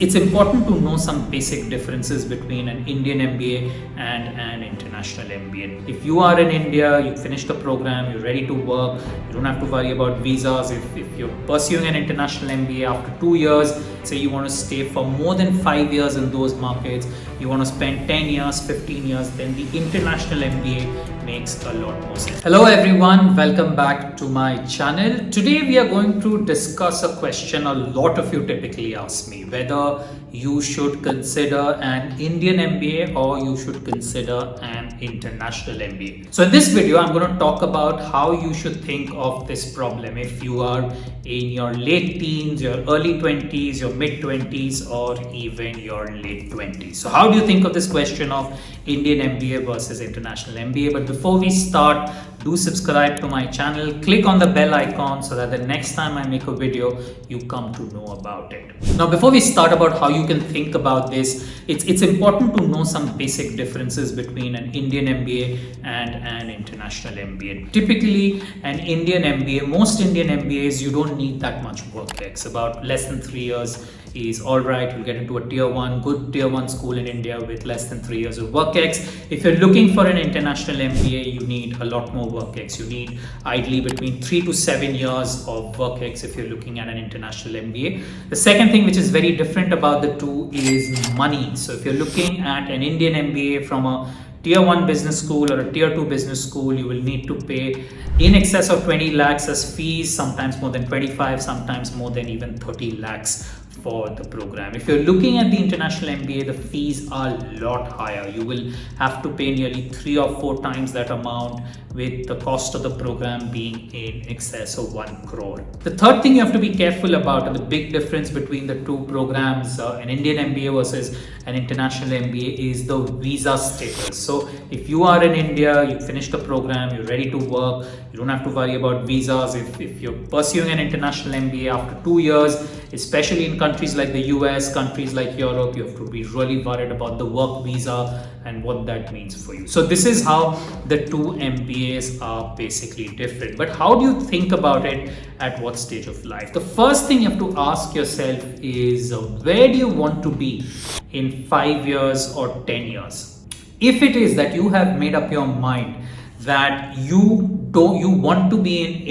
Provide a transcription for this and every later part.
It's important to know some basic differences between an Indian MBA and an international MBA. If you are in India, you finish the program, you're ready to work, you don't have to worry about visas. If you're pursuing an international MBA after 2 years, say you want to stay for more than 5 years in those markets, you want to spend 10 years, 15 years, then the international MBA makes a lot more sense. Hello everyone, welcome back to my channel. Today we are going to discuss a question a lot of you typically ask me, whether you should consider an Indian MBA or you should consider an international MBA. So in this video, I'm going to talk about how you should think of this problem if you are in your late teens, your early 20s, your mid 20s, or even your late 20s. So how do you think of this question of Indian MBA versus international MBA? But before we start, do subscribe to my channel, click on the bell icon so that the next time I make a video, you come to know about it. Now, before we start about how you can think about this, it's important to know some basic differences between an Indian MBA and an international MBA. Typically, an Indian MBA, most Indian MBAs, you don't need that much work ex. About less than 3 years is all right. You'll get into a good tier 1 school in India with less than 3 years of work ex. If you're looking for an international MBA, you need a lot more work ex. You need ideally between 3 to 7 years of work ex if you're looking at an international MBA. The second thing which is very different about the two is money. So if you're looking at an Indian MBA from a tier 1 business school or a tier 2 business school, you will need to pay in excess of 20 lakhs as fees, sometimes more than 25, sometimes more than even 30 lakhs for the program. If you're looking at the international MBA, the fees are a lot higher. You will have to pay nearly 3 or 4 times that amount, with the cost of the program being in excess of 1 crore. The third thing you have to be careful about, and the big difference between the two programs, an Indian MBA versus an international MBA, is the visa status. So if you are in India, you finish the program, you're ready to work, you don't have to worry about visas. If you're pursuing an international MBA after 2 years, especially in countries like the US, countries like Europe, you have to be really worried about the work visa and what that means for you. So this is how the two MBAs are basically different. But how do you think about it at what stage of life? The first thing you have to ask yourself is, where do you want to be in 5 years or 10 years? If it is that you have made up your mind that you want to be in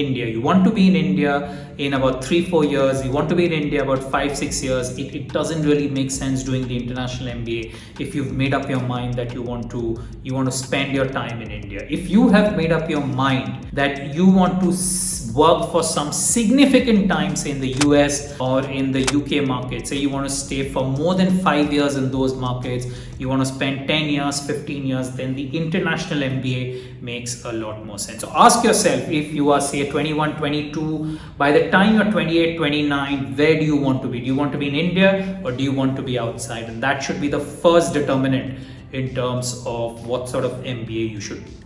India, in about 3-4 years, you want to be in India about 5-6 years, it doesn't really make sense doing the international MBA if you've made up your mind that you want to spend your time in India. If you have made up your mind that you want to work for some significant times in the US or in the UK market, say you want to stay for more than 5 years in those markets, you want to spend 10 years, 15 years, then the international MBA makes a lot more sense. So ask yourself, if you are say 21, 22, by the time you're 28, 29, where do you want to be? Do you want to be in India or do you want to be outside? And that should be the first determinant in terms of what sort of MBA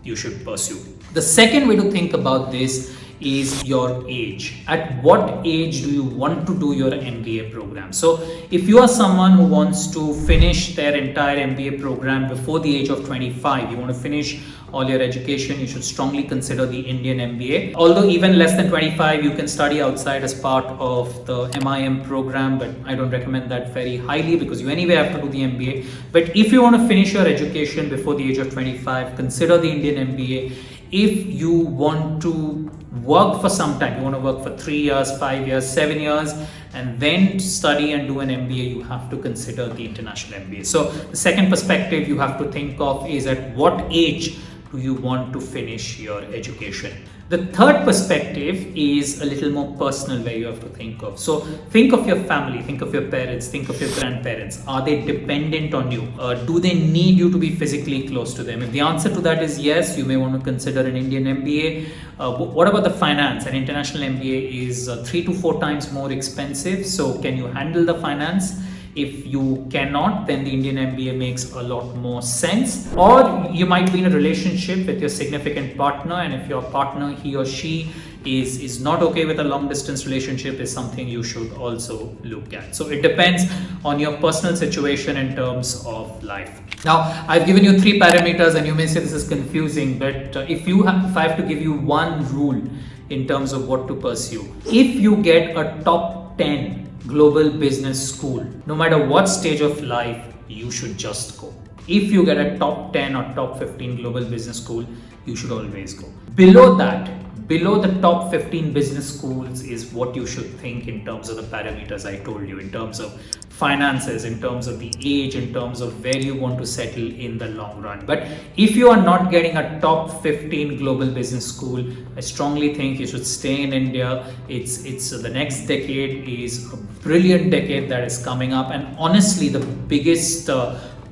you should pursue. The second way to think about this is your age. At what age do you want to do your MBA program? So if you are someone who wants to finish their entire MBA program before the age of 25, you want to finish all your education, you should strongly consider the Indian MBA. Although even less than 25, you can study outside as part of the IIM program, but I don't recommend that very highly because you anyway have to do the MBA. But if you want to finish your education before the age of 25, consider the Indian MBA. If you want to work for some time, you want to work for 3 years, 5 years, 7 years, and then study and do an MBA, you have to consider the international MBA. So the second perspective you have to think of is, at what age do you want to finish your education? The third perspective is a little more personal, where you have to think of. So think of your family, think of your parents, think of your grandparents. Are they dependent on you? Do they need you to be physically close to them? If the answer to that is yes, you may want to consider an Indian MBA. What about the finance? An international MBA is 3 to 4 times more expensive. So can you handle the finance? If you cannot, then the Indian MBA makes a lot more sense. Or you might be in a relationship with your significant partner, and if your partner, he or she, is not okay with a long distance relationship, is something you should also look at. So it depends on your personal situation in terms of life. Now, I've given you 3 parameters, and you may say this is confusing, but if I have to give you one rule in terms of what to pursue, if you get a top 10 global business school. No matter what stage of life, you should just go. If you get a top 10 or top 15 global business school, you should always go. Below that, below the top 15 business schools is what you should think in terms of the parameters I told you, in terms of finances, in terms of the age, in terms of where you want to settle in the long run. But if you are not getting a top 15 global business school, I strongly think you should stay in India. It's the next decade is a brilliant decade that is coming up, and honestly the biggest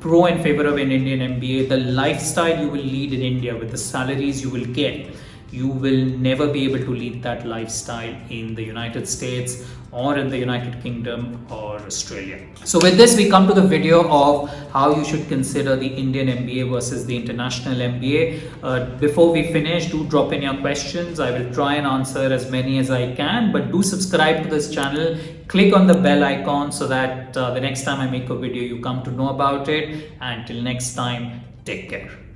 pro in favor of an Indian MBA, the lifestyle you will lead in India with the salaries you will get, you will never be able to lead that lifestyle in the United States or in the United Kingdom or Australia. So with this, we come to the video of how you should consider the Indian MBA versus the International MBA. Before we finish, do drop in your questions. I will try and answer as many as I can, but do subscribe to this channel. Click on the bell icon so that the next time I make a video, you come to know about it. And till next time, take care.